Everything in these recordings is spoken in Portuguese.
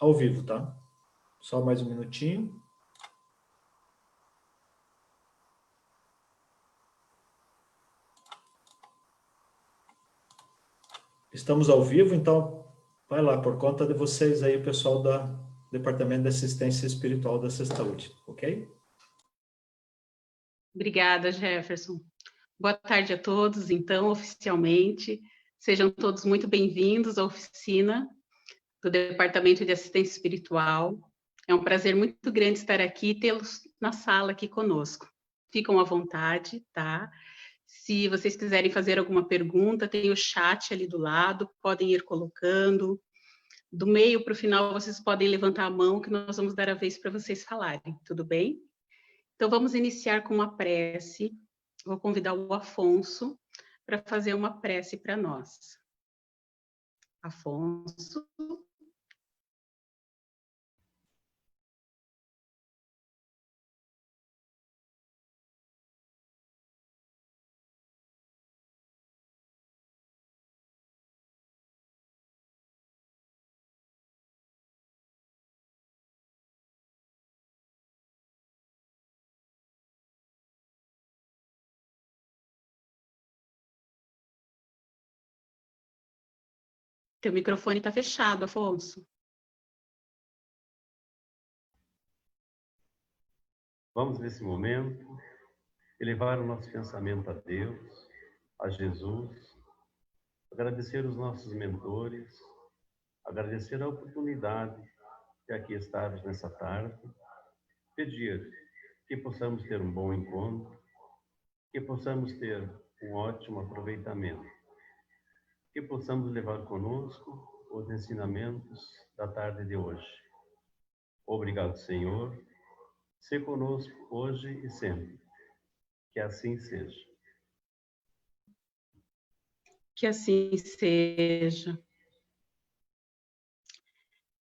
ao vivo, tá? Só mais um minutinho. Estamos ao vivo, então vai lá, por conta de vocês aí, o pessoal do Departamento de Assistência Espiritual da Sextaúde, ok? Obrigada, Jefferson. Boa tarde a todos, então, oficialmente. Sejam todos muito bem-vindos à oficina do Departamento de Assistência Espiritual. É um prazer muito grande estar aqui e tê-los na sala aqui conosco. Ficam à vontade, tá? Se vocês quiserem fazer alguma pergunta, tem o chat ali do lado, podem ir colocando. Do meio para o final, vocês podem levantar a mão, que nós vamos dar a vez para vocês falarem, tudo bem? Então, vamos iniciar com uma prece. Vou convidar o Afonso para fazer uma prece para nós. Afonso. Teu microfone está fechado, Afonso. Vamos, nesse momento, elevar o nosso pensamento a Deus, a Jesus, agradecer os nossos mentores, agradecer a oportunidade de aqui estarmos nessa tarde, pedir que possamos ter um bom encontro, que possamos ter um ótimo aproveitamento, que possamos levar conosco os ensinamentos da tarde de hoje. Obrigado, Senhor. Se conosco hoje e sempre. Que assim seja. Que assim seja.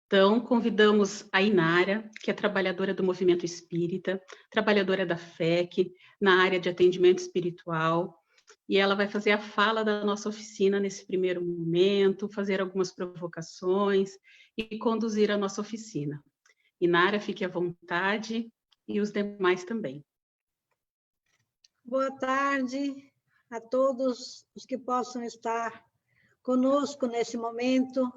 Então, convidamos a Inara, que é trabalhadora do Movimento Espírita, trabalhadora da FEC, na área de atendimento espiritual, e ela vai fazer a fala da nossa oficina nesse primeiro momento, fazer algumas provocações e conduzir a nossa oficina. Inara, fique à vontade e os demais também. Boa tarde a todos os que possam estar conosco nesse momento.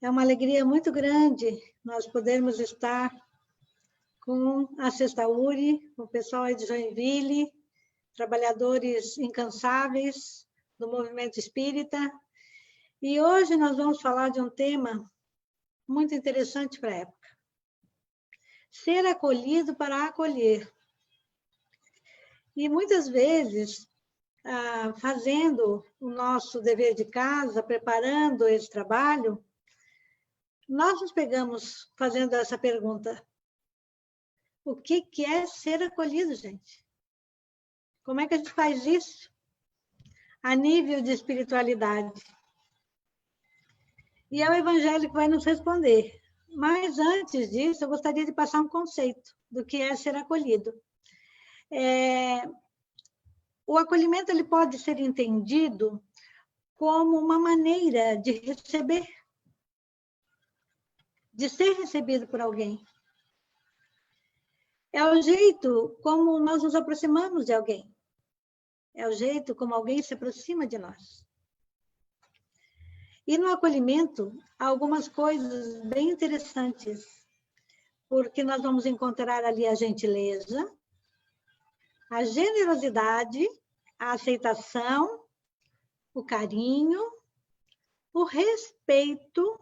É uma alegria muito grande nós podermos estar com a Sextaúde, o pessoal aí de Joinville, trabalhadores incansáveis do movimento espírita. E hoje nós vamos falar de um tema muito interessante para a época. Ser acolhido para acolher. E muitas vezes, fazendo o nosso dever de casa, preparando esse trabalho, nós nos pegamos fazendo essa pergunta. O que é ser acolhido, gente? Como é que a gente faz isso? A nível de espiritualidade. E é o Evangelho que vai nos responder. Mas antes disso, eu gostaria de passar um conceito do que é ser acolhido. O acolhimento ele pode ser entendido como uma maneira de receber, de ser recebido por alguém. É o jeito como nós nos aproximamos de alguém. É o jeito como alguém se aproxima de nós. E no acolhimento, há algumas coisas bem interessantes, porque nós vamos encontrar ali a gentileza, a generosidade, a aceitação, o carinho, o respeito,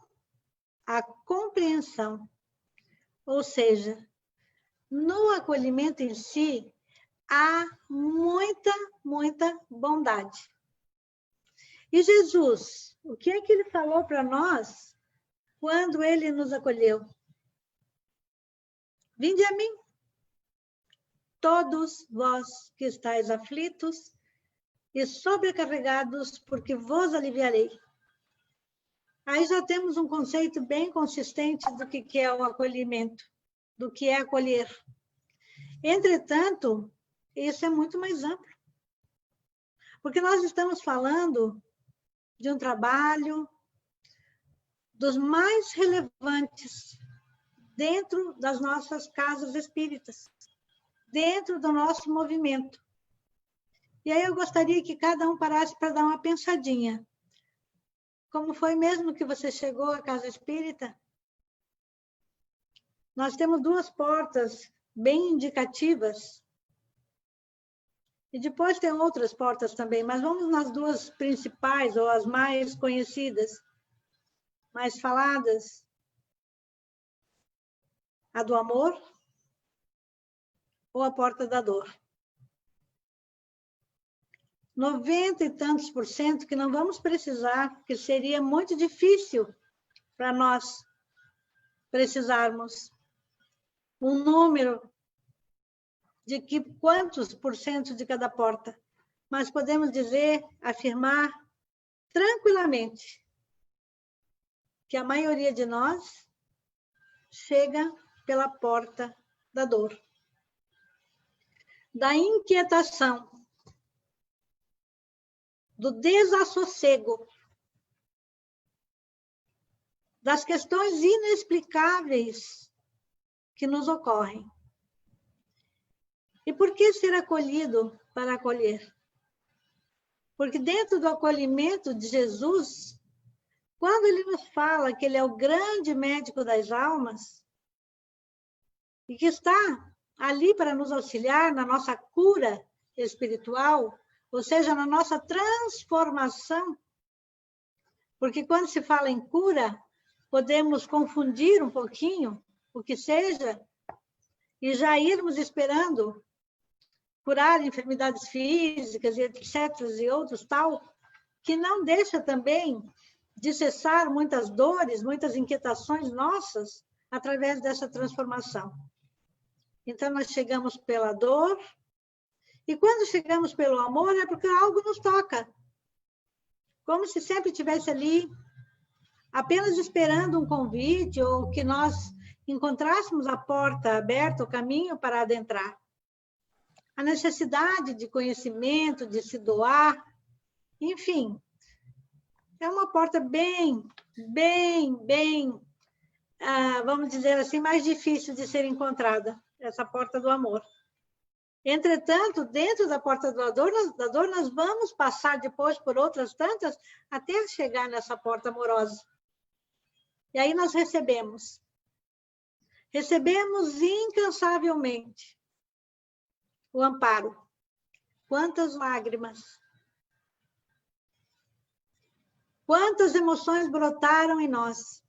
a compreensão. Ou seja, no acolhimento em si, há muita bondade. E Jesus, o que é que ele falou para nós quando ele nos acolheu? Vinde a mim, todos vós que estáis aflitos e sobrecarregados, porque vos aliviarei. Aí já temos um conceito bem consistente do que é o acolhimento, do que é acolher. Entretanto, isso é muito mais amplo. Porque nós estamos falando de um trabalho, dos mais relevantes dentro das nossas casas espíritas, dentro do nosso movimento. E aí eu gostaria que cada um parasse para dar uma pensadinha. Como foi mesmo que você chegou à casa espírita? Nós temos 2 portas bem indicativas. E depois tem outras portas também, mas vamos nas 2 principais, ou as mais conhecidas, mais faladas. A do amor ou a porta da dor. 90 e tantos % que não vamos precisar, porque seria muito difícil para nós precisarmos um número de que quantos % de cada porta, mas podemos dizer, afirmar tranquilamente que a maioria de nós chega pela porta da dor, da inquietação, do desassossego, das questões inexplicáveis que nos ocorrem. E por que ser acolhido para acolher? Porque dentro do acolhimento de Jesus, quando ele nos fala que ele é o grande médico das almas, e que está ali para nos auxiliar na nossa cura espiritual, ou seja, na nossa transformação, porque quando se fala em cura, podemos confundir um pouquinho o que seja, e já irmos esperando curar enfermidades físicas, e etc., e outros tal, que não deixa também de cessar muitas dores, muitas inquietações nossas, através dessa transformação. Então, nós chegamos pela dor, e quando chegamos pelo amor, é porque algo nos toca. Como se sempre estivesse ali, apenas esperando um convite, ou que nós encontrássemos a porta aberta, o caminho para adentrar. A necessidade de conhecimento, de se doar, enfim, é uma porta bem, vamos dizer assim, mais difícil de ser encontrada, essa porta do amor. Entretanto, dentro da porta da dor, nós vamos passar depois por outras tantas, até chegar nessa porta amorosa. E aí nós recebemos incansavelmente o amparo. Quantas lágrimas, quantas emoções brotaram em nós,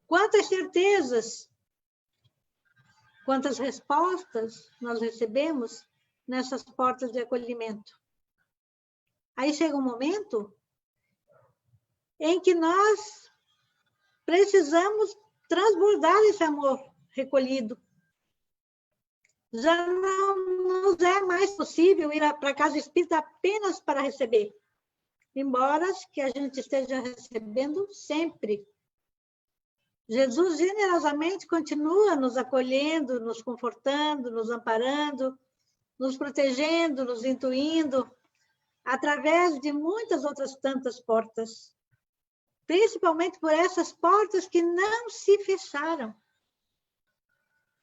quantas certezas, quantas respostas nós recebemos nessas portas de acolhimento. Aí chega um momento em que nós precisamos transbordar esse amor recolhido. Já não nos é mais possível ir para a casa espírita apenas para receber, embora que a gente esteja recebendo sempre. Jesus generosamente continua nos acolhendo, nos confortando, nos amparando, nos protegendo, nos intuindo, através de muitas outras tantas portas, principalmente por essas portas que não se fecharam.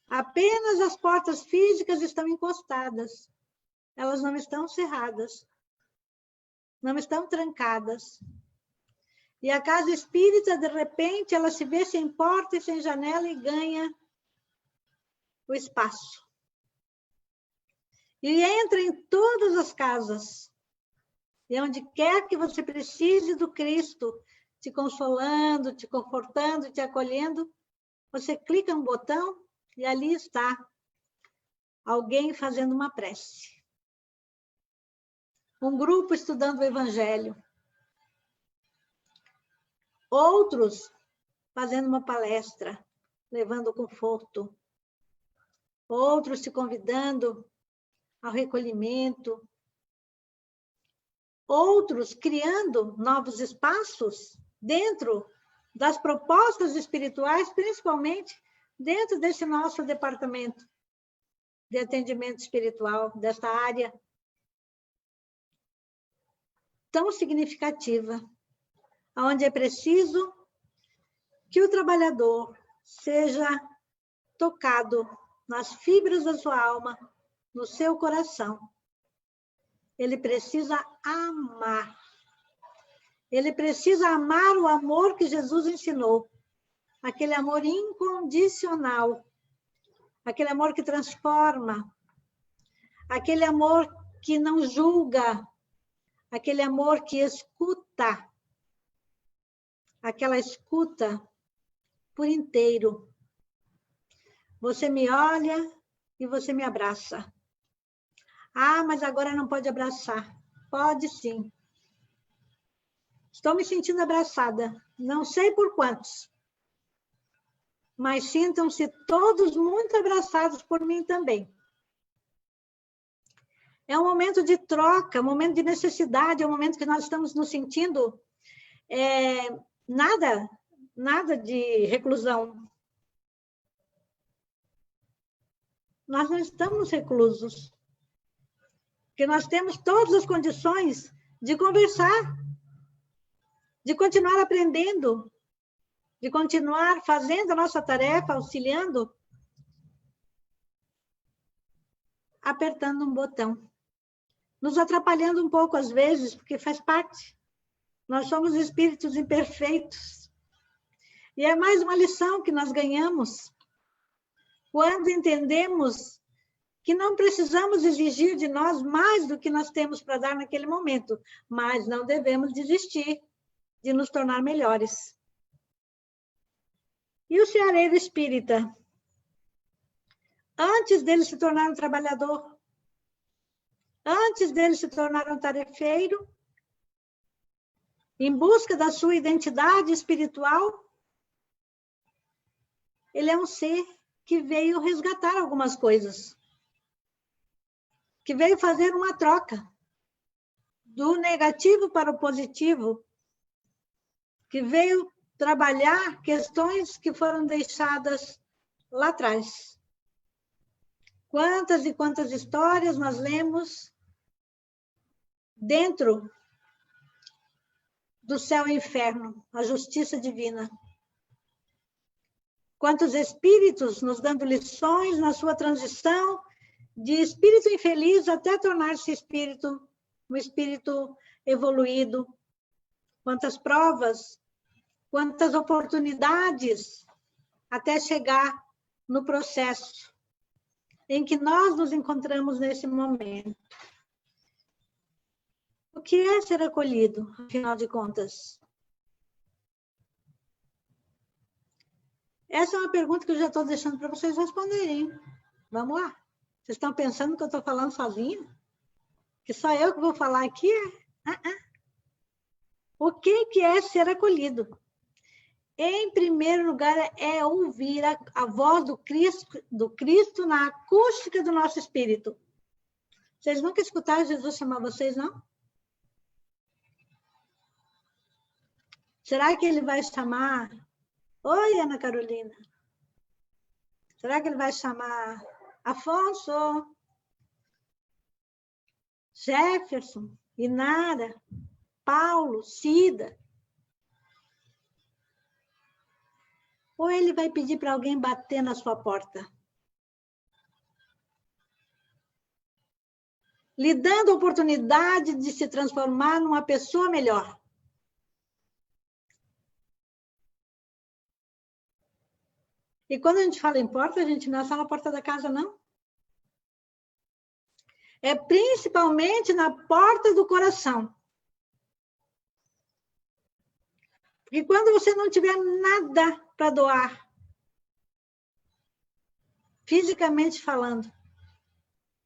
Apenas as portas físicas estão encostadas, elas não estão cerradas, não estão trancadas. E a casa espírita, de repente, ela se vê sem porta e sem janela e ganha o espaço. E entra em todas as casas. E onde quer que você precise do Cristo, te consolando, te confortando, te acolhendo, você clica no botão e ali está alguém fazendo uma prece. Um grupo estudando o Evangelho. Outros fazendo uma palestra, levando conforto. Outros te convidando ao recolhimento. Outros criando novos espaços dentro das propostas espirituais, principalmente dentro desse nosso departamento de atendimento espiritual, desta área tão significativa, onde é preciso que o trabalhador seja tocado nas fibras da sua alma, no seu coração. Ele precisa amar. Ele precisa amar o amor que Jesus ensinou. Aquele amor incondicional. Aquele amor que transforma. Aquele amor que não julga. Aquele amor que escuta. Aquela escuta por inteiro. Você me olha e você me abraça. Ah, mas agora não pode abraçar. Pode sim. Estou me sentindo abraçada. Não sei por quantos. Mas sintam-se todos muito abraçados por mim também. É um momento de troca, um momento de necessidade, é um momento que nós estamos nos sentindo nada de reclusão. Nós não estamos reclusos. Porque nós temos todas as condições de conversar, de continuar aprendendo, de continuar fazendo a nossa tarefa, auxiliando, apertando um botão. Nos atrapalhando um pouco às vezes, porque faz parte. Nós somos espíritos imperfeitos. E é mais uma lição que nós ganhamos quando entendemos que não precisamos exigir de nós mais do que nós temos para dar naquele momento, mas não devemos desistir de nos tornar melhores. E o ceareiro espírita? Antes dele se tornar um trabalhador, antes dele se tornar um tarefeiro, em busca da sua identidade espiritual, ele é um ser que veio resgatar algumas coisas, que veio fazer uma troca do negativo para o positivo, que veio trabalhar questões que foram deixadas lá atrás. Quantas e quantas histórias nós lemos dentro do céu e inferno, a justiça divina. Quantos espíritos nos dando lições na sua transição de espírito infeliz até tornar-se espírito, um espírito evoluído. Quantas provas, quantas oportunidades até chegar no processo em que nós nos encontramos nesse momento. O que é ser acolhido, afinal de contas? Essa é uma pergunta que eu já estou deixando para vocês responderem. Vamos lá. Vocês estão pensando que eu estou falando sozinha? Que só eu que vou falar aqui? O que é ser acolhido? Em primeiro lugar, é ouvir a voz do Cristo na acústica do nosso espírito. Vocês nunca escutaram Jesus chamar vocês, não? Será que ele vai chamar... Oi, Ana Carolina. Será que ele vai chamar Afonso, Jefferson, Inara, Paulo, Cida? Ou ele vai pedir para alguém bater na sua porta? Lhe dando a oportunidade de se transformar numa pessoa melhor. E quando a gente fala em porta, a gente não é só na porta da casa, não. É principalmente na porta do coração. Porque quando você não tiver nada para doar, fisicamente falando,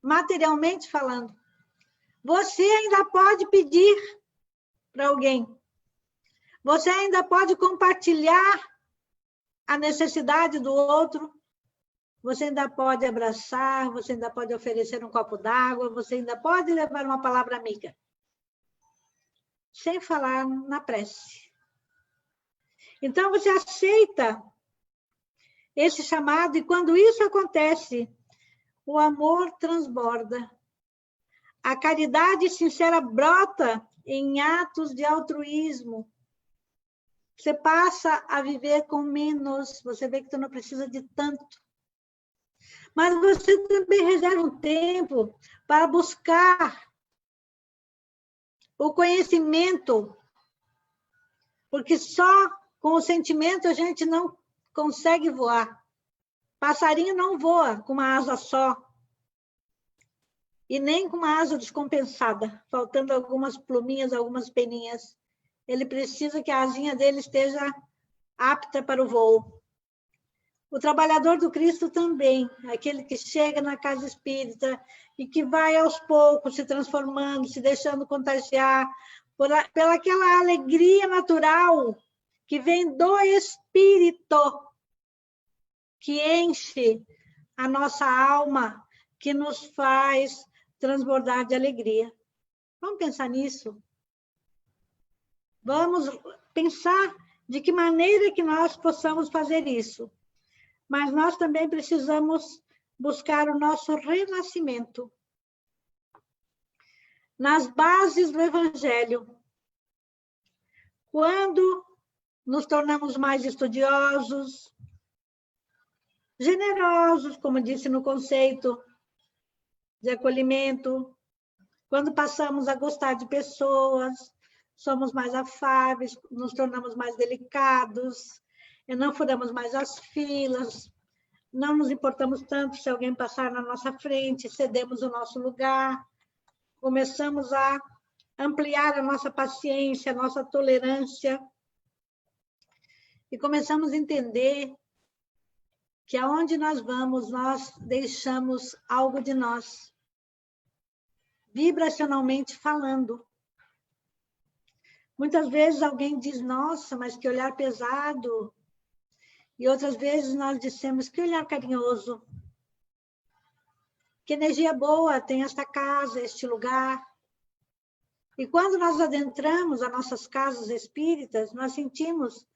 materialmente falando, você ainda pode pedir para alguém. Você ainda pode compartilhar a necessidade do outro, você ainda pode abraçar, você ainda pode oferecer um copo d'água, você ainda pode levar uma palavra amiga. Sem falar na prece. Então, você aceita esse chamado, e quando isso acontece, o amor transborda. A caridade sincera brota em atos de altruísmo. Você passa a viver com menos, você vê que você não precisa de tanto. Mas você também reserva um tempo para buscar o conhecimento, porque só com o sentimento a gente não consegue voar. Passarinho não voa com uma asa só, e nem com uma asa descompensada, faltando algumas pluminhas, algumas peninhas. Ele precisa que a asinha dele esteja apta para o voo. O trabalhador do Cristo também, aquele que chega na casa espírita e que vai aos poucos se transformando, se deixando contagiar pela aquela alegria natural que vem do Espírito, que enche a nossa alma, que nos faz transbordar de alegria. Vamos pensar nisso? Vamos pensar de que maneira que nós possamos fazer isso. Mas nós também precisamos buscar o nosso renascimento nas bases do Evangelho. Quando nos tornamos mais estudiosos, generosos, como disse no conceito de acolhimento, quando passamos a gostar de pessoas, somos mais afáveis, nos tornamos mais delicados, e não furamos mais as filas, não nos importamos tanto se alguém passar na nossa frente, cedemos o nosso lugar, começamos a ampliar a nossa paciência, a nossa tolerância, e começamos a entender que aonde nós vamos, nós deixamos algo de nós, vibracionalmente falando. Muitas vezes alguém diz, nossa, mas que olhar pesado. E outras vezes nós dissemos, que olhar carinhoso. Que energia boa tem esta casa, este lugar. E quando nós adentramos as nossas casas espíritas, nós sentimos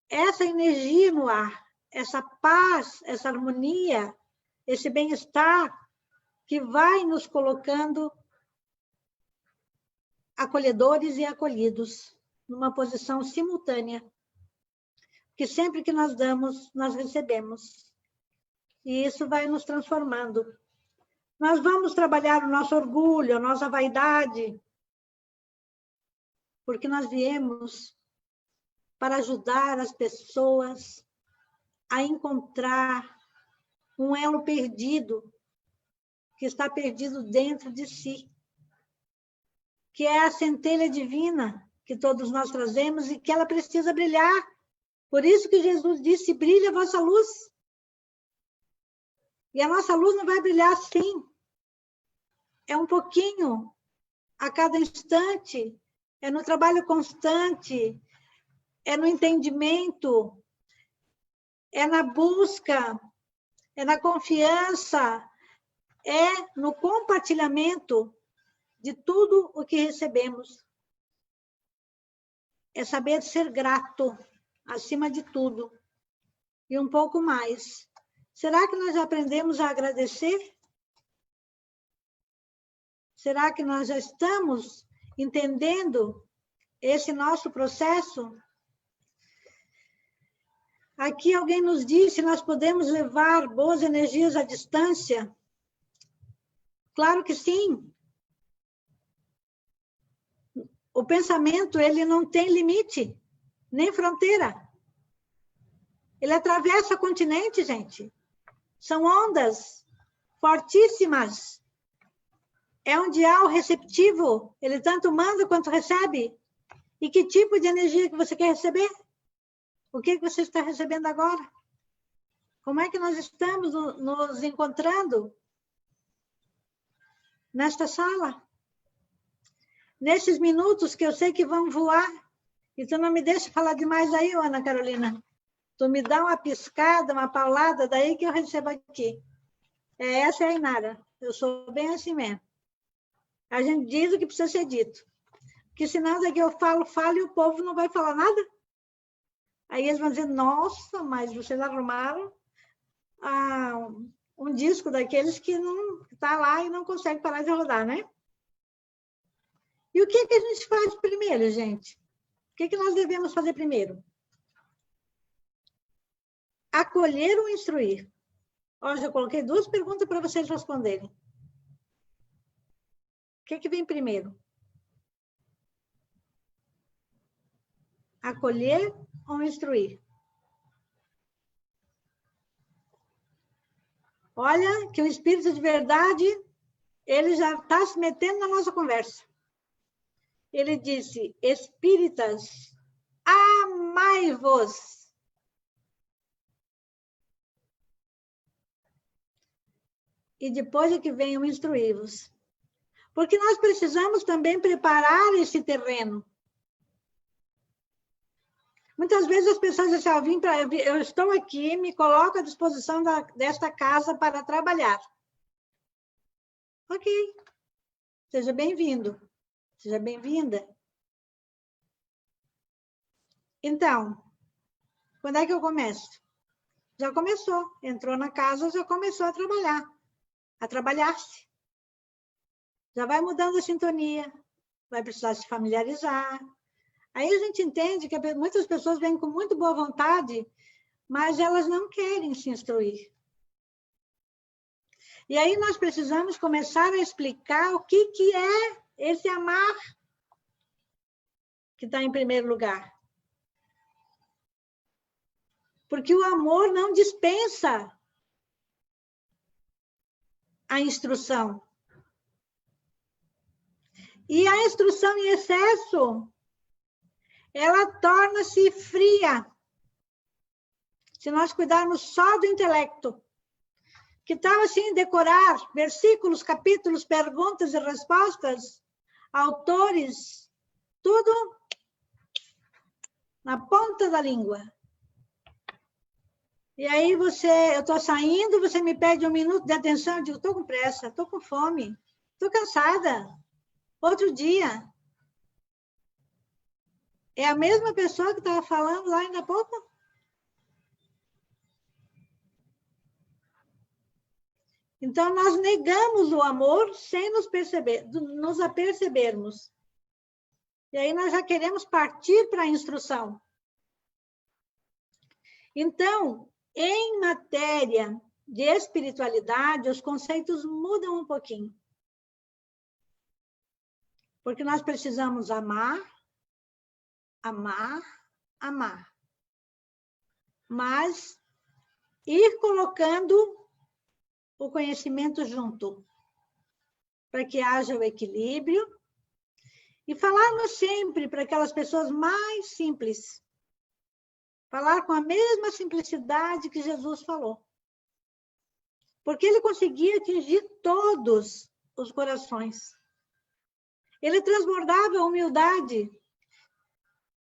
essa energia no ar, essa paz, essa harmonia, esse bem-estar que vai nos colocando acolhedores e acolhidos, numa posição simultânea. Que sempre que nós damos, nós recebemos. E isso vai nos transformando. Nós vamos trabalhar o nosso orgulho, a nossa vaidade, porque nós viemos para ajudar as pessoas a encontrar um elo perdido, que está perdido dentro de si, que é a centelha divina que todos nós trazemos e que ela precisa brilhar. Por isso que Jesus disse, brilha a vossa luz. E a nossa luz não vai brilhar assim. É um pouquinho a cada instante, é no trabalho constante, é no entendimento, é na busca, é na confiança, é no compartilhamento de tudo o que recebemos. É saber ser grato, acima de tudo. E um pouco mais. Será que nós já aprendemos a agradecer? Será que nós já estamos entendendo esse nosso processo? Aqui alguém nos disse, nós podemos levar boas energias à distância? Claro que sim. O pensamento, ele não tem limite, nem fronteira. Ele atravessa continente, gente. São ondas fortíssimas. É um dial receptivo. Ele tanto manda quanto recebe. E que tipo de energia que você quer receber? O que você está recebendo agora? Como é que nós estamos nos encontrando nesta sala? Nesses minutos que eu sei que vão voar. E tu não me deixa falar demais aí, Ana Carolina. Tu me dá uma piscada, uma paulada, daí que eu recebo aqui. Essa é a Inara. Eu sou bem assim mesmo. A gente diz o que precisa ser dito. Porque senão daqui eu falo e o povo não vai falar nada. Aí eles vão dizer, nossa, mas vocês arrumaram um disco daqueles que não está lá e não consegue parar de rodar, né? E o que a gente faz primeiro, gente? O que nós devemos fazer primeiro? Acolher ou instruir? Hoje eu coloquei 2 perguntas para vocês responderem. O que vem primeiro? Acolher ou instruir? Olha que o Espírito de verdade, ele já está se metendo na nossa conversa. Ele disse, espíritas, amai-vos. E depois é que venham instruí-vos. Porque nós precisamos também preparar esse terreno. Muitas vezes as pessoas dizem, eu estou aqui, me coloco à disposição desta casa para trabalhar. Ok. Seja bem-vindo. Seja bem-vinda. Então, quando é que eu começo? Já começou. Entrou na casa, já começou a trabalhar. A trabalhar-se. Já vai mudando a sintonia. Vai precisar se familiarizar. Aí a gente entende que muitas pessoas vêm com muito boa vontade, mas elas não querem se instruir. E aí nós precisamos começar a explicar o que é esse amar que está em primeiro lugar. Porque o amor não dispensa a instrução. E a instrução em excesso, ela torna-se fria. Se nós cuidarmos só do intelecto, que tal assim decorar versículos, capítulos, perguntas e respostas, autores, tudo na ponta da língua. E aí eu estou saindo, você me pede 1 minuto de atenção, eu digo, estou com pressa, estou com fome, estou cansada. Outro dia. É a mesma pessoa que estava falando lá ainda há pouco? Então, nós negamos o amor sem nos apercebermos. E aí nós já queremos partir para a instrução. Então, em matéria de espiritualidade, os conceitos mudam um pouquinho. Porque nós precisamos amar, amar, amar. Mas ir colocando o conhecimento junto, para que haja o equilíbrio, e falarmos sempre para aquelas pessoas mais simples. Falar com a mesma simplicidade que Jesus falou. Porque ele conseguia atingir todos os corações. Ele transbordava a humildade.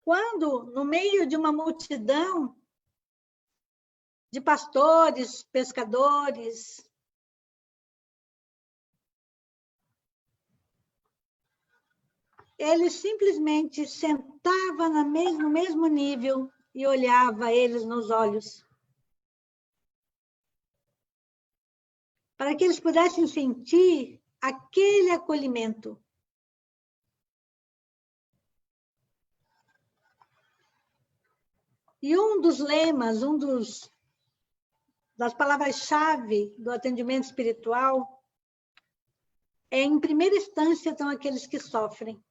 Quando, no meio de uma multidão de pastores, pescadores, ele simplesmente sentava no mesmo nível e olhava eles nos olhos. Para que eles pudessem sentir aquele acolhimento. E um dos lemas, das palavras-chave do atendimento espiritual é, em primeira instância, estão aqueles que sofrem.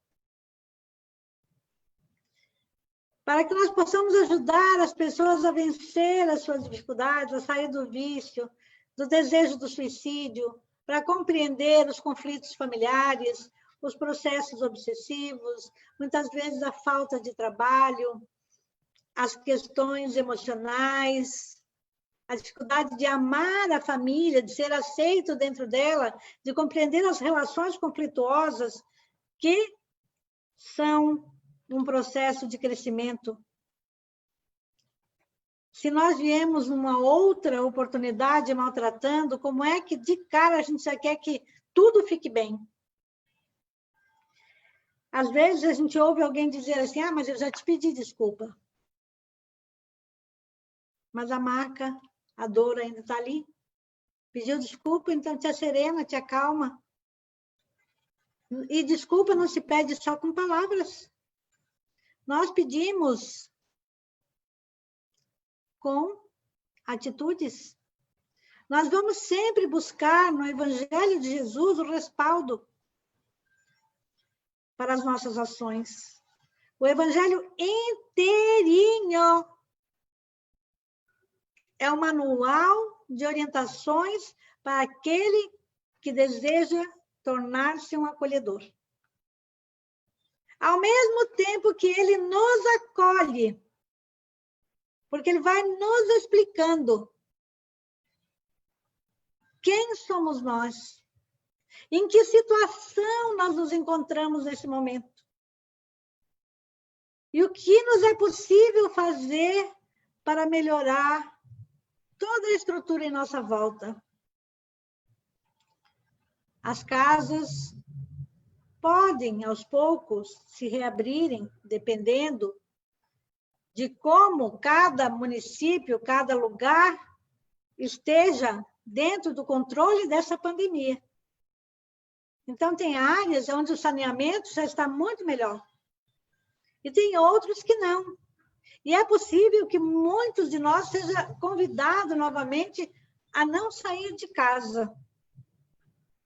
Para que nós possamos ajudar as pessoas a vencer as suas dificuldades, a sair do vício, do desejo do suicídio, para compreender os conflitos familiares, os processos obsessivos, muitas vezes a falta de trabalho, as questões emocionais, a dificuldade de amar a família, de ser aceito dentro dela, de compreender as relações conflituosas que são um processo de crescimento. Se nós viemos numa outra oportunidade maltratando, como é que de cara a gente já quer que tudo fique bem? Às vezes a gente ouve alguém dizer assim, mas eu já te pedi desculpa. Mas a marca, a dor ainda está ali. Pediu desculpa, então te acerena, te acalma. E desculpa não se pede só com palavras. nós pedimos com atitudes. Nós vamos sempre buscar no Evangelho de Jesus o respaldo para as nossas ações. O Evangelho inteirinho é um manual de orientações para aquele que deseja tornar-se um acolhedor. Ao mesmo tempo que ele nos acolhe, porque ele vai nos explicando quem somos nós, em que situação nós nos encontramos nesse momento, e o que nos é possível fazer para melhorar toda a estrutura em nossa volta. As casas podem, aos poucos, se reabrirem, dependendo de como cada município, cada lugar esteja dentro do controle dessa pandemia. Então, tem áreas onde o saneamento já está muito melhor. E tem outros que não. E é possível que muitos de nós sejam convidados novamente a não sair de casa.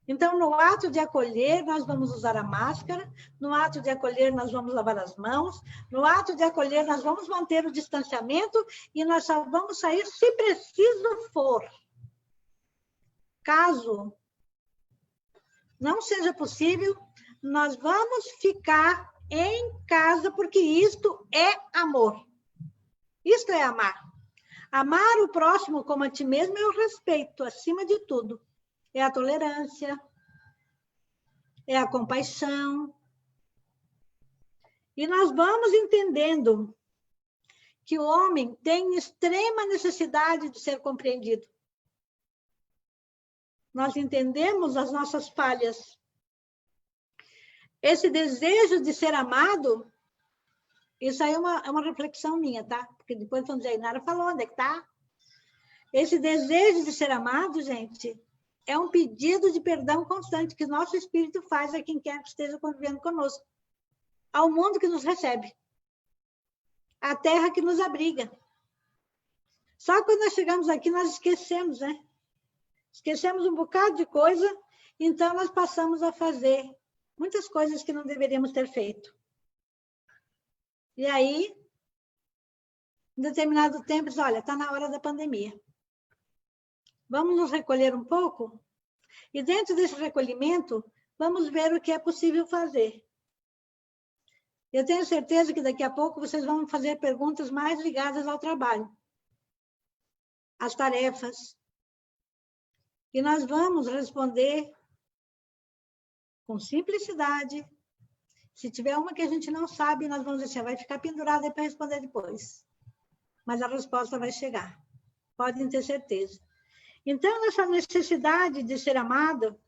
Então, no ato de acolher, nós vamos usar a máscara, no ato de acolher, nós vamos lavar as mãos, no ato de acolher, nós vamos manter o distanciamento e nós só vamos sair se preciso for. Caso não seja possível, nós vamos ficar em casa, porque isto é amor. Isto é amar. Amar o próximo como a ti mesmo é o respeito, acima de tudo. É a tolerância, é a compaixão. E nós vamos entendendo que o homem tem extrema necessidade de ser compreendido. Nós entendemos as nossas falhas. Esse desejo de ser amado, isso aí é uma reflexão minha, tá? Porque depois, quando a Jainara falou, onde é que tá? Esse desejo de ser amado, gente, é um pedido de perdão constante que nosso espírito faz a quem quer que esteja convivendo conosco, ao mundo que nos recebe, à terra que nos abriga. Só quando nós chegamos aqui, nós esquecemos, né? Esquecemos um bocado de coisa, então nós passamos a fazer muitas coisas que não deveríamos ter feito. E aí, em determinado tempo, diz, olha, está na hora da pandemia. Vamos nos recolher um pouco? E dentro desse recolhimento, vamos ver o que é possível fazer. Eu tenho certeza que daqui a pouco vocês vão fazer perguntas mais ligadas ao trabalho, às tarefas. E nós vamos responder com simplicidade. Se tiver uma que a gente não sabe, nós vamos dizer, vai ficar pendurada para responder depois. Mas a resposta vai chegar. Podem ter certeza. Então, essa necessidade de ser amado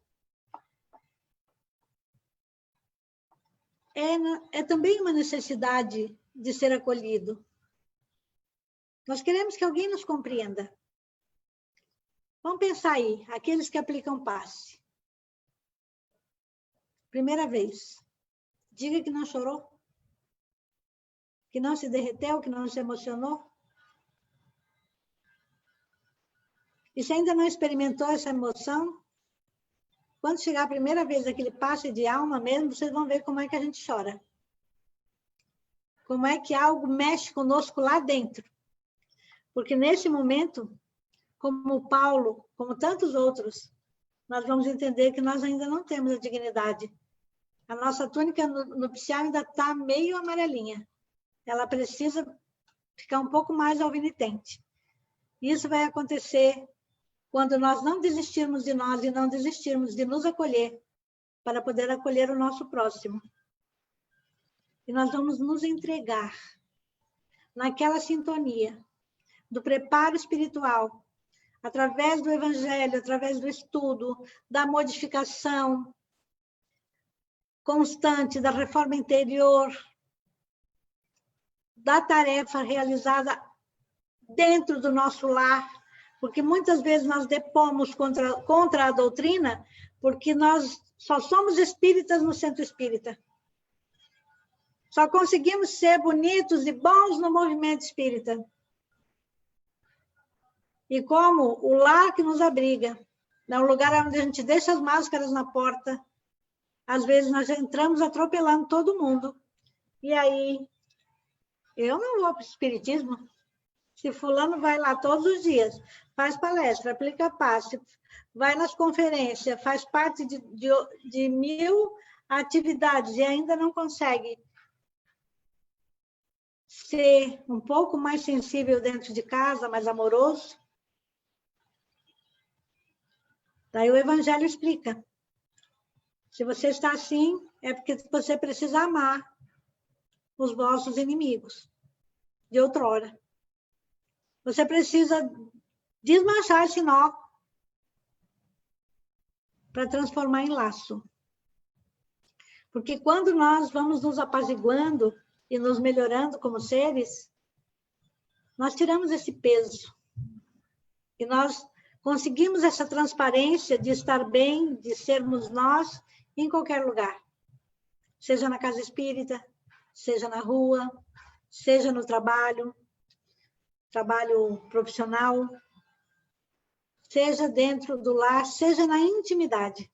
é também uma necessidade de ser acolhido. Nós queremos que alguém nos compreenda. Vamos pensar aí, aqueles que aplicam passe. Primeira vez. Diga que não chorou, que não se derreteu, que não se emocionou. E se ainda não experimentou essa emoção, quando chegar a primeira vez aquele passe de alma mesmo, vocês vão ver como é que a gente chora. Como é que algo mexe conosco lá dentro. Porque nesse momento, como Paulo, como tantos outros, nós vamos entender que nós ainda não temos a dignidade. A nossa túnica nupcial ainda está meio amarelinha. Ela precisa ficar um pouco mais alvinitente. Isso vai acontecer quando nós não desistirmos de nós e não desistirmos de nos acolher, para poder acolher o nosso próximo. E nós vamos nos entregar naquela sintonia do preparo espiritual, através do Evangelho, através do estudo, da modificação constante, da reforma interior, da tarefa realizada dentro do nosso lar, porque muitas vezes nós depomos contra a doutrina, porque nós só somos espíritas no centro espírita. Só conseguimos ser bonitos e bons no movimento espírita. E como o lar que nos abriga, é um lugar onde a gente deixa as máscaras na porta, às vezes nós entramos atropelando todo mundo. E aí, eu não vou para o espiritismo. Se fulano vai lá todos os dias, faz palestra, aplica passe, vai nas conferências, faz parte de 1000 atividades e ainda não consegue ser um pouco mais sensível dentro de casa, mais amoroso. Daí o Evangelho explica. Se você está assim, é porque você precisa amar os vossos inimigos de outrora. Você precisa desmanchar esse nó para transformar em laço. Porque quando nós vamos nos apaziguando e nos melhorando como seres, nós tiramos esse peso. E nós conseguimos essa transparência de estar bem, de sermos nós em qualquer lugar. Seja na casa espírita, seja na rua, seja no trabalho profissional, seja dentro do lar, seja na intimidade.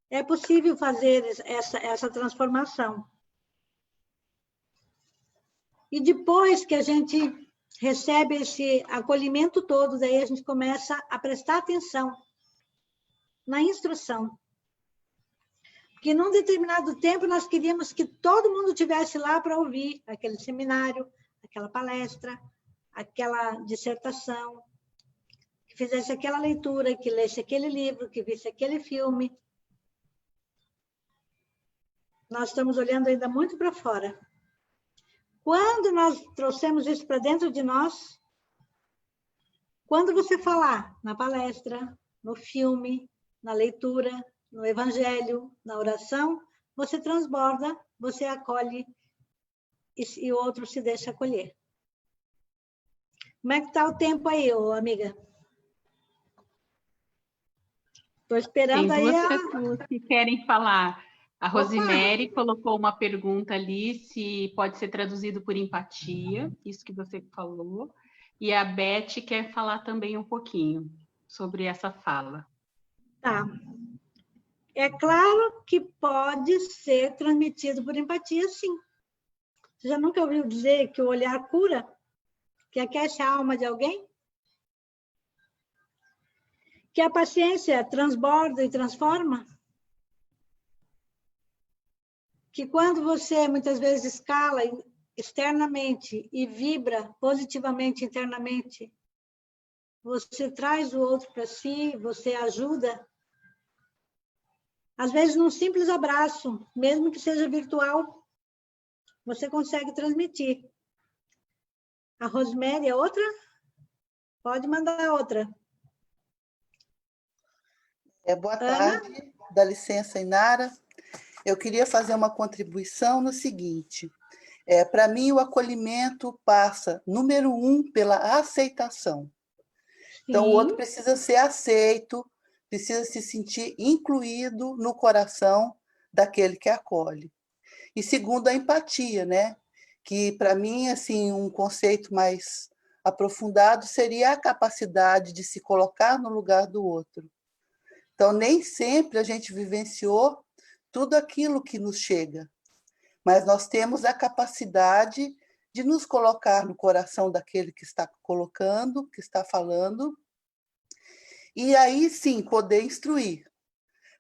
É possível fazer essa transformação. E depois que a gente recebe esse acolhimento todo, daí a gente começa a prestar atenção na instrução. Porque num determinado tempo nós queríamos que todo mundo estivesse lá para ouvir aquele seminário, aquela palestra, aquela dissertação, que fizesse aquela leitura, que lesse aquele livro, que visse aquele filme. Nós estamos olhando ainda muito para fora. Quando nós trouxemos isso para dentro de nós, quando você falar na palestra, no filme, na leitura, no evangelho, na oração, você transborda, você acolhe e o outro se deixa acolher. Como é que está o tempo aí, amiga? Estou esperando. Tem aí duas pessoas que querem falar. A Rosemary colocou uma pergunta ali, se pode ser traduzido por empatia, isso que você falou. E a Beth quer falar também um pouquinho sobre essa fala. Tá. É claro que pode ser transmitido por empatia, sim. Você já nunca ouviu dizer que o olhar cura? Que aquece a alma de alguém? Que a paciência transborda e transforma? Que quando você, muitas vezes, escala externamente e vibra positivamente internamente, você traz o outro para si, você ajuda. Às vezes, num simples abraço, mesmo que seja virtual, você consegue transmitir. A Rosemary é outra? Pode mandar outra. Boa tarde, dá licença, Inara. Eu queria fazer uma contribuição no seguinte. Para mim, o acolhimento passa, número 1, pela aceitação. Então, o outro precisa ser aceito, precisa se sentir incluído no coração daquele que acolhe. E segundo, a empatia, né? Que, para mim, assim, um conceito mais aprofundado seria a capacidade de se colocar no lugar do outro. Então, nem sempre a gente vivenciou tudo aquilo que nos chega, mas nós temos a capacidade de nos colocar no coração daquele que está colocando, que está falando, e aí sim poder instruir,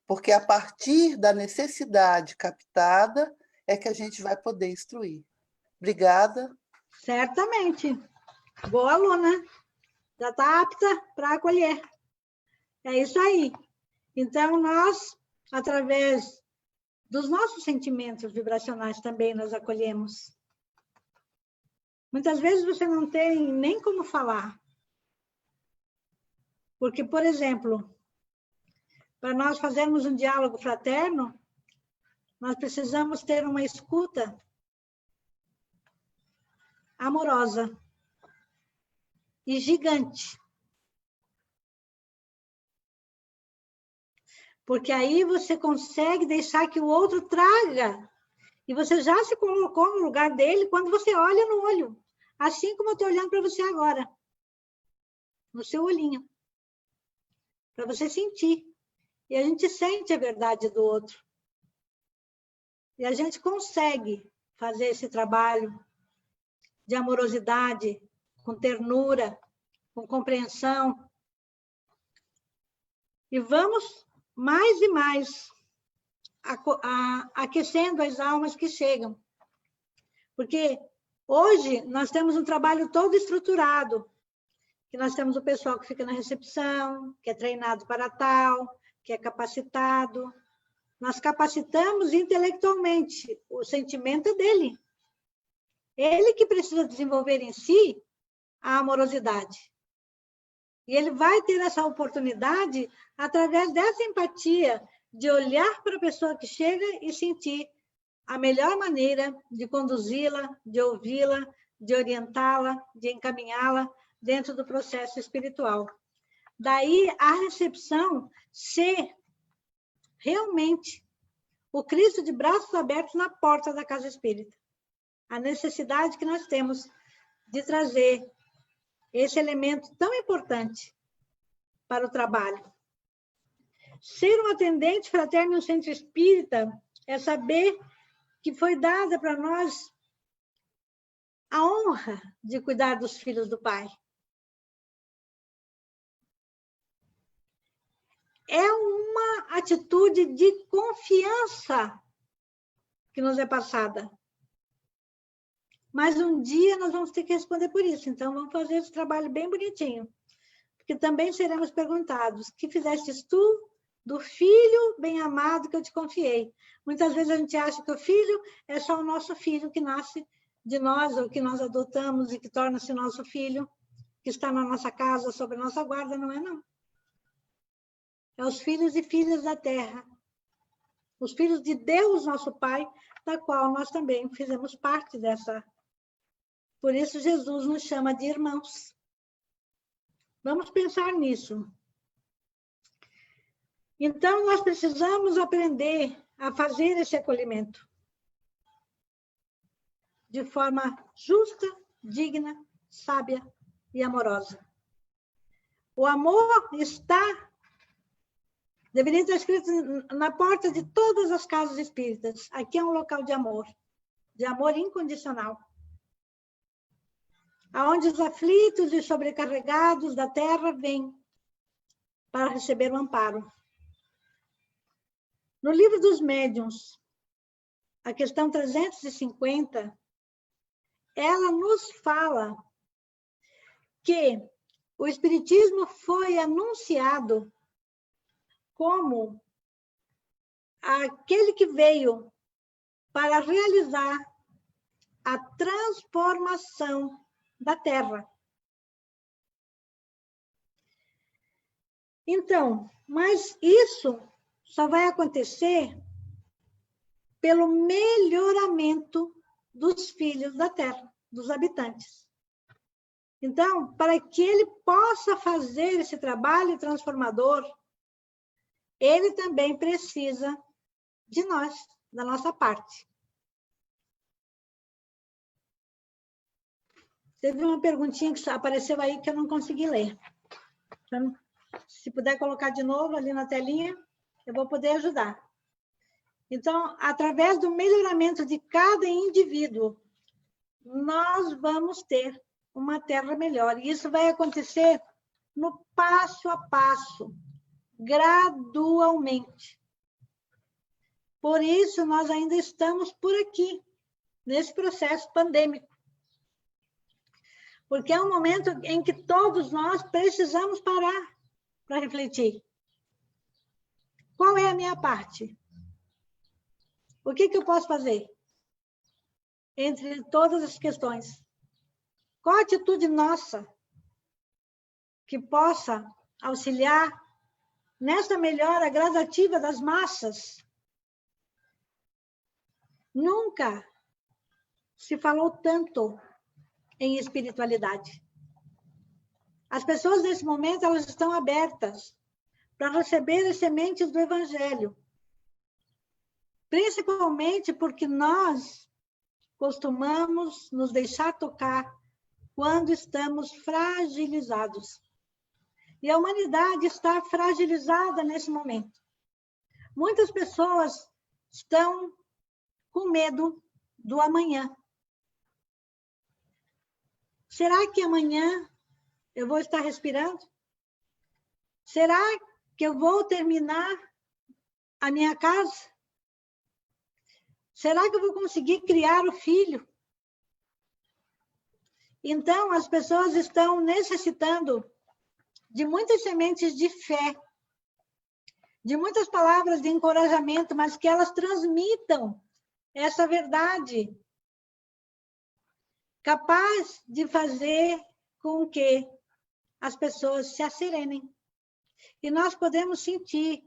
porque a partir da necessidade captada é que a gente vai poder instruir. Obrigada. Certamente. Boa aluna. Já está apta para acolher. É isso aí. Então, nós, através dos nossos sentimentos vibracionais também nós acolhemos. Muitas vezes você não tem nem como falar. Porque, por exemplo, para nós fazermos um diálogo fraterno, nós precisamos ter uma escuta amorosa e gigante. Porque aí você consegue deixar que o outro traga E você já se colocou no lugar dele quando você olha no olho. Assim como eu estou olhando para você agora. No seu olhinho. Para você sentir. E a gente sente a verdade do outro. E a gente consegue fazer esse trabalho de amorosidade, com ternura, com compreensão. E vamos mais e mais aquecendo as almas que chegam. Porque hoje nós temos um trabalho todo estruturado, que nós temos o pessoal que fica na recepção, que é treinado para tal, que é capacitado. Nós capacitamos intelectualmente, o sentimento é dele. Ele que precisa desenvolver em si a amorosidade. E ele vai ter essa oportunidade através dessa empatia, de olhar para a pessoa que chega e sentir a melhor maneira de conduzi-la, de ouvi-la, de orientá-la, de encaminhá-la dentro do processo espiritual. Daí a recepção ser realmente o Cristo de braços abertos na porta da casa espírita. A necessidade que nós temos de trazer esse elemento tão importante para o trabalho. Ser um atendente fraterno no centro espírita é saber que foi dada para nós a honra de cuidar dos filhos do Pai. É uma atitude de confiança que nos é passada. Mas um dia nós vamos ter que responder por isso. Então, vamos fazer esse trabalho bem bonitinho. Porque também seremos perguntados: que fizestes tu do filho bem amado que eu te confiei? Muitas vezes a gente acha que o filho é só o nosso filho que nasce de nós, ou que nós adotamos e que torna-se nosso filho, que está na nossa casa, sob a nossa guarda. Não é, não. É os filhos e filhas da terra. Os filhos de Deus, nosso Pai, da qual nós também fizemos parte dessa. Por isso, Jesus nos chama de irmãos. Vamos pensar nisso. Então, nós precisamos aprender a fazer esse acolhimento de forma justa, digna, sábia e amorosa. O amor deveria estar escrito na porta de todas as casas espíritas. Aqui é um local de amor incondicional, aonde os aflitos e sobrecarregados da terra vêm para receber o amparo. No livro dos médiuns, a questão 350, ela nos fala que o Espiritismo foi anunciado como aquele que veio para realizar a transformação da Terra. Então, mas isso só vai acontecer pelo melhoramento dos filhos da Terra, dos habitantes. Então, para que ele possa fazer esse trabalho transformador, ele também precisa de nós, da nossa parte. Teve uma perguntinha que apareceu aí que eu não consegui ler. Então, se puder colocar de novo ali na telinha, eu vou poder ajudar. Então, através do melhoramento de cada indivíduo, nós vamos ter uma terra melhor. E isso vai acontecer no passo a passo, gradualmente. Por isso, nós ainda estamos por aqui, nesse processo pandêmico. Porque é um momento em que todos nós precisamos parar para refletir. Qual é a minha parte? O que eu posso fazer? Entre todas as questões. Qual a atitude nossa que possa auxiliar nessa melhora gradativa das massas? Nunca se falou tanto em espiritualidade. As pessoas, nesse momento, elas estão abertas para receber as sementes do Evangelho. principalmente porque nós costumamos nos deixar tocar quando estamos fragilizados. E a humanidade está fragilizada nesse momento. Muitas pessoas estão com medo do amanhã. Será que amanhã eu vou estar respirando? Será que eu vou terminar a minha casa? Será que eu vou conseguir criar o filho? Então, as pessoas estão necessitando de muitas sementes de fé, de muitas palavras de encorajamento, mas que elas transmitam essa verdade, capaz de fazer com que as pessoas se acerenem. E nós podemos sentir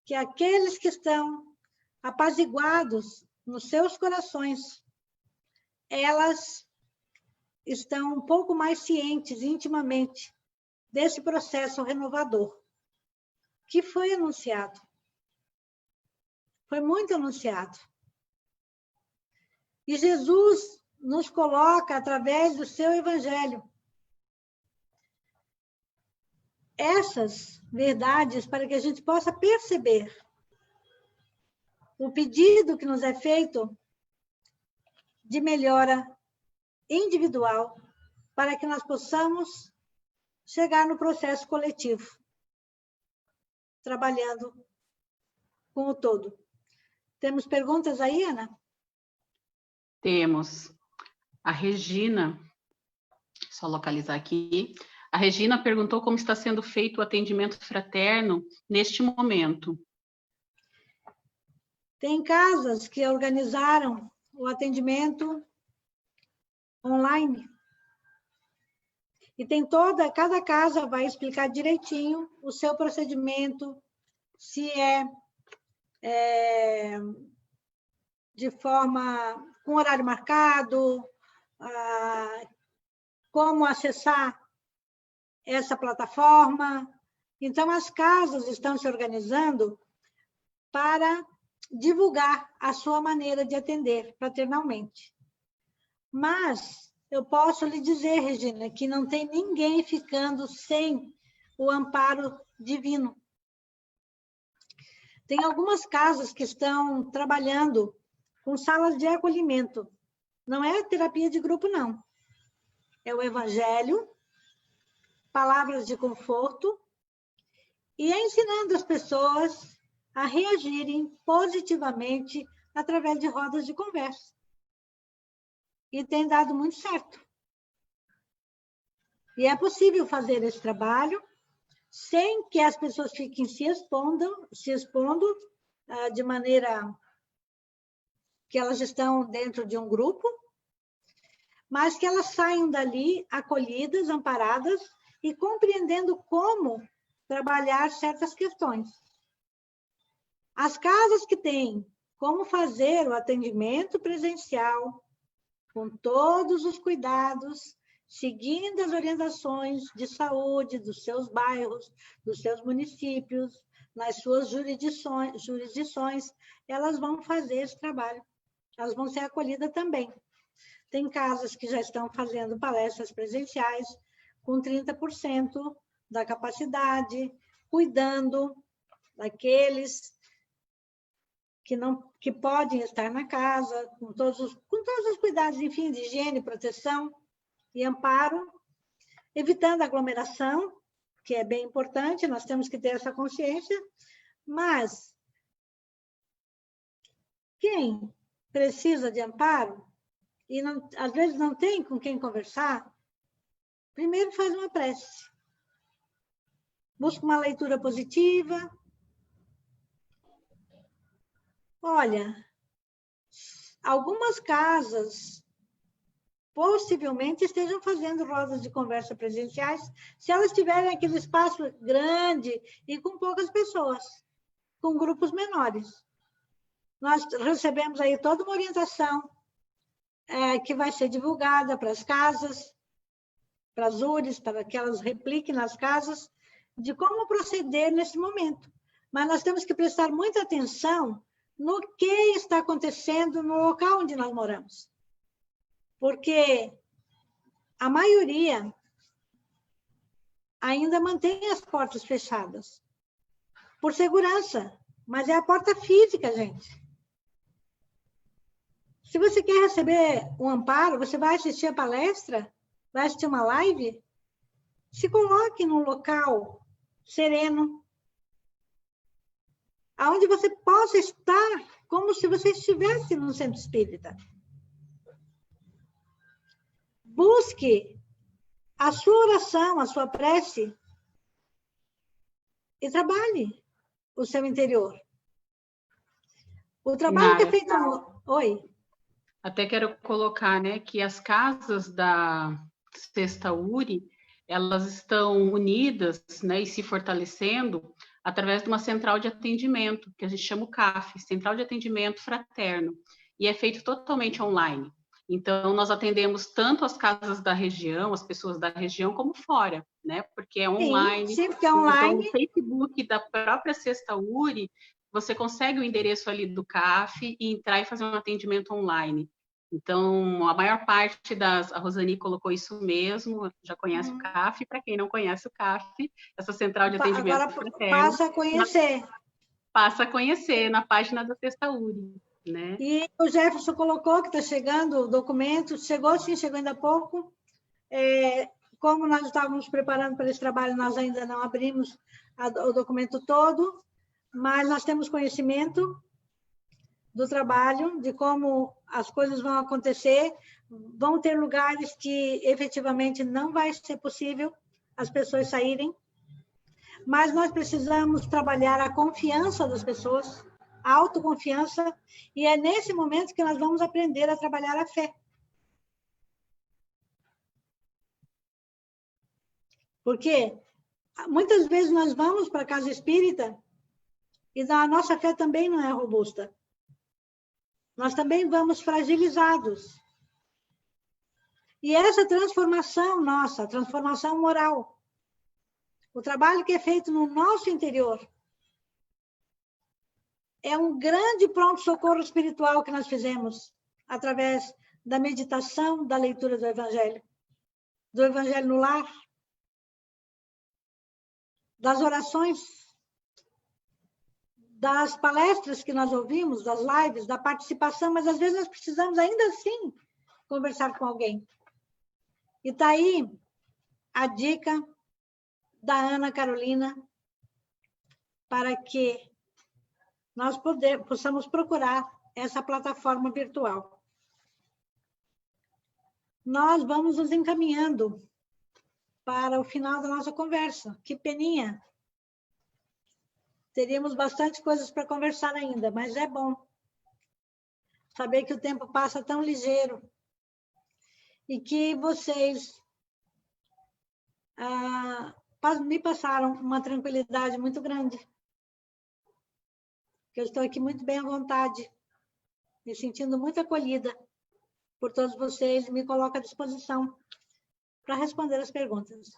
que aqueles que estão apaziguados nos seus corações, elas estão um pouco mais cientes intimamente desse processo renovador que foi anunciado. Foi muito anunciado. E Jesus nos coloca, através do seu evangelho, essas verdades para que a gente possa perceber o pedido que nos é feito de melhora individual para que nós possamos chegar no processo coletivo, trabalhando com o todo. Temos perguntas aí, Ana? Temos. A Regina, só localizar aqui. A Regina perguntou como está sendo feito o atendimento fraterno neste momento. Tem casas que organizaram o atendimento online. E tem cada casa vai explicar direitinho o seu procedimento, se é de forma com horário marcado, como acessar essa plataforma. Então, as casas estão se organizando para divulgar a sua maneira de atender fraternalmente. Mas eu posso lhe dizer, Regina, que não tem ninguém ficando sem o amparo divino. Tem algumas casas que estão trabalhando com salas de acolhimento. Não é terapia de grupo, não. É o evangelho, palavras de conforto, e é ensinando as pessoas a reagirem positivamente através de rodas de conversa. E tem dado muito certo. E é possível fazer esse trabalho sem que as pessoas fiquem se expondo de maneira que elas estão dentro de um grupo, mas que elas saiam dali acolhidas, amparadas e compreendendo como trabalhar certas questões. As casas que têm como fazer o atendimento presencial, com todos os cuidados, seguindo as orientações de saúde dos seus bairros, dos seus municípios, nas suas jurisdições, elas vão fazer esse trabalho. Elas vão ser acolhidas também. Tem casas que já estão fazendo palestras presenciais com 30% da capacidade, cuidando daqueles que podem estar na casa, com todos os cuidados, enfim, de higiene, proteção e amparo, evitando aglomeração, que é bem importante, nós temos que ter essa consciência, mas quem precisa de amparo e às vezes não tem com quem conversar, primeiro faz uma prece. Busca uma leitura positiva. Olha, algumas casas possivelmente estejam fazendo rodas de conversa presenciais, se elas tiverem aquele espaço grande e com poucas pessoas, com grupos menores. Nós recebemos aí toda uma orientação que vai ser divulgada para as casas, para as URIs, para que elas repliquem nas casas, de como proceder nesse momento. Mas nós temos que prestar muita atenção no que está acontecendo no local onde nós moramos. Porque a maioria ainda mantém as portas fechadas, por segurança, mas é a porta física, gente. Se você quer receber um amparo, você vai assistir a palestra, vai assistir uma live, se coloque num local sereno, aonde você possa estar como se você estivesse no centro espírita. Busque a sua oração, a sua prece e trabalhe o seu interior. O trabalho que é feito... Oi? Até quero colocar, né, que as casas da Sexta URI, elas estão unidas, né, e se fortalecendo através de uma central de atendimento, que a gente chama o CAF, Central de Atendimento Fraterno, e é feito totalmente online. Então, nós atendemos tanto as casas da região, as pessoas da região, como fora, né, porque é online. Sim, porque é online. Então, no Facebook da própria Sexta URI, você consegue o endereço ali do CAF e entrar e fazer um atendimento online. Então, a maior parte das... A Rosani colocou isso mesmo, já conhece o CAF. Para quem não conhece o CAF, essa central de atendimento agora fraterno, passa a conhecer. Passa a conhecer na página da Sexta URI, né? E o Jefferson colocou que está chegando o documento, chegou sim, chegou ainda há pouco. Como nós estávamos preparando para esse trabalho, nós ainda não abrimos o documento todo, mas nós temos conhecimento do trabalho, de como as coisas vão acontecer. Vão ter lugares que efetivamente não vai ser possível as pessoas saírem, mas nós precisamos trabalhar a confiança das pessoas, a autoconfiança, e é nesse momento que nós vamos aprender a trabalhar a fé. Porque muitas vezes nós vamos para a casa espírita e a nossa fé também não é robusta. Nós também vamos fragilizados. E essa transformação nossa, a transformação moral, o trabalho que é feito no nosso interior, é um grande pronto-socorro espiritual que nós fizemos através da meditação, da leitura do Evangelho no lar, das orações, das palestras que nós ouvimos, das lives, da participação, mas às vezes nós precisamos ainda assim conversar com alguém. E está aí a dica da Ana Carolina para que nós possamos procurar essa plataforma virtual. Nós vamos nos encaminhando para o final da nossa conversa. Que peninha! Teríamos bastante coisas para conversar ainda, mas é bom saber que o tempo passa tão ligeiro e que vocês me passaram uma tranquilidade muito grande. Que eu estou aqui muito bem à vontade, me sentindo muito acolhida por todos vocês e me coloco à disposição para responder as perguntas.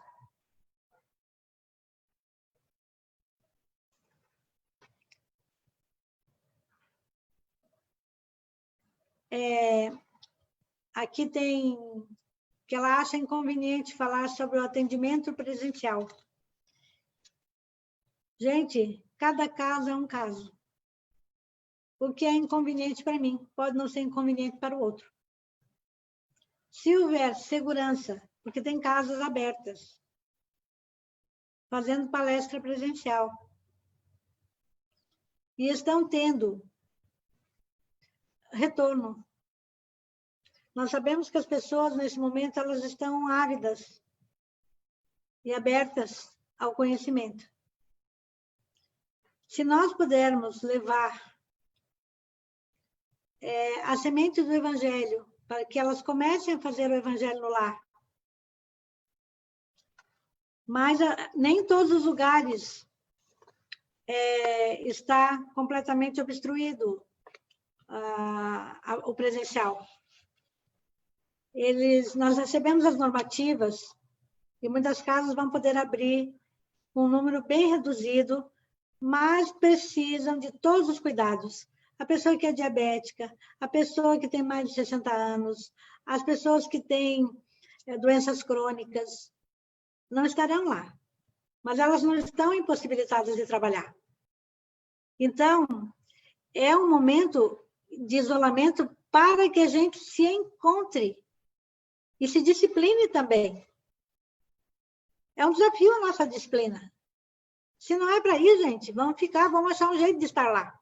Aqui tem que ela acha inconveniente falar sobre o atendimento presencial. Gente, cada caso é um caso. O que é inconveniente para mim pode não ser inconveniente para o outro. Se houver segurança, porque tem casas abertas, fazendo palestra presencial, e estão tendo retorno. Nós sabemos que as pessoas, nesse momento, elas estão ávidas e abertas ao conhecimento. Se nós pudermos levar a semente do Evangelho para que elas comecem a fazer o Evangelho no lar, mas nem todos os lugares está completamente obstruído o presencial. Nós recebemos as normativas e muitas casas vão poder abrir um número bem reduzido, mas precisam de todos os cuidados. a pessoa que é diabética, a pessoa que tem mais de 60 anos, as pessoas que têm doenças crônicas, não estarão lá. Mas elas não estão impossibilitadas de trabalhar. Então, é um momento de isolamento para que a gente se encontre e se discipline também. É um desafio a nossa disciplina. Se não é para ir, gente, vamos achar um jeito de estar lá.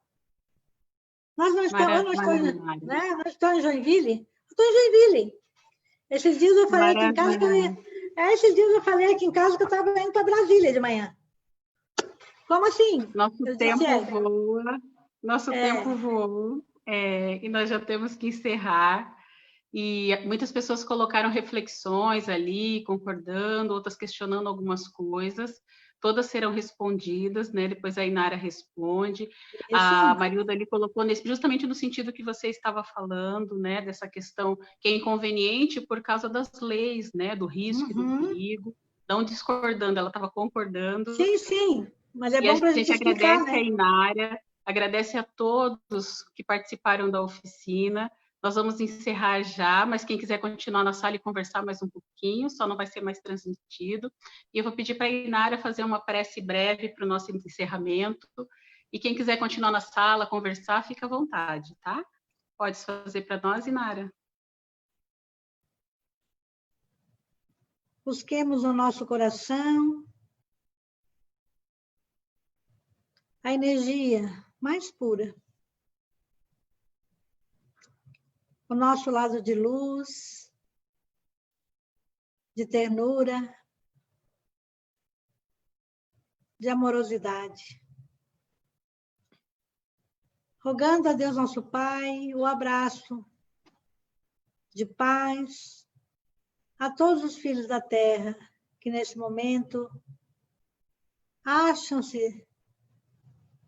Nós não estamos, não estou em Joinville? Estou em Joinville. Esses dias eu falei aqui em casa que eu ia... esses dias eu falei aqui em casa que eu estava indo para Brasília de manhã. Como assim? Nosso tempo voa. Nosso tempo voou. E nós já temos que encerrar. E muitas pessoas colocaram reflexões ali, concordando, outras questionando algumas coisas. Todas serão respondidas, né? Depois a Inara responde. A Marilda ali colocou justamente no sentido que você estava falando, né? Dessa questão que é inconveniente por causa das leis, né? Do risco e do perigo. Não discordando, ela estava concordando. Sim. Mas é bom para a gente explicar, agradece, né? A Inara, agradece a todos que participaram da oficina. Nós vamos encerrar já, mas quem quiser continuar na sala e conversar mais um pouquinho, só não vai ser mais transmitido. E eu vou pedir para a Inara fazer uma prece breve para o nosso encerramento. E quem quiser continuar na sala, conversar, fica à vontade, tá? Pode fazer para nós, Inara. Busquemos no nosso coração a energia mais pura. O nosso lado de luz, de ternura, de amorosidade. Rogando a Deus nosso Pai o abraço de paz a todos os filhos da terra que nesse momento acham-se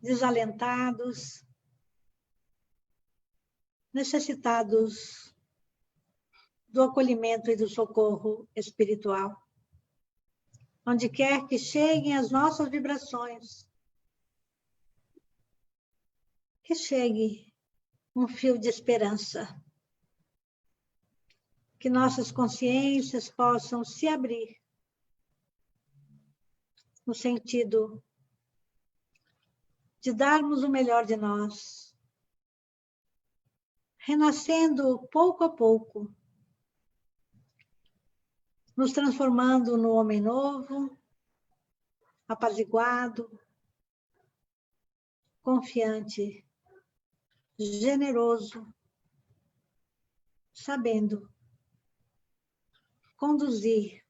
desalentados, necessitados do acolhimento e do socorro espiritual. Onde quer que cheguem as nossas vibrações, que chegue um fio de esperança, que nossas consciências possam se abrir no sentido de darmos o melhor de nós, renascendo pouco a pouco, nos transformando no homem novo, apaziguado, confiante, generoso, sabendo conduzir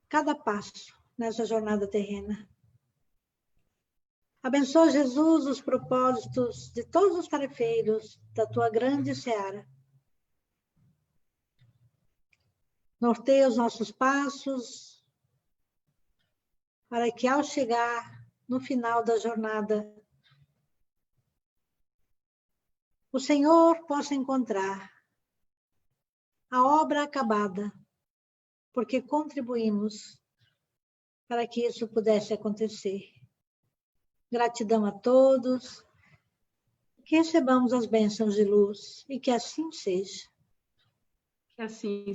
cada passo nessa jornada terrena. Abençoa, Jesus, os propósitos de todos os tarefeiros da tua grande seara. Norteia os nossos passos para que, ao chegar no final da jornada, o Senhor possa encontrar a obra acabada, porque contribuímos para que isso pudesse acontecer. Gratidão a todos, que recebamos as bênçãos de luz e que assim seja. Que assim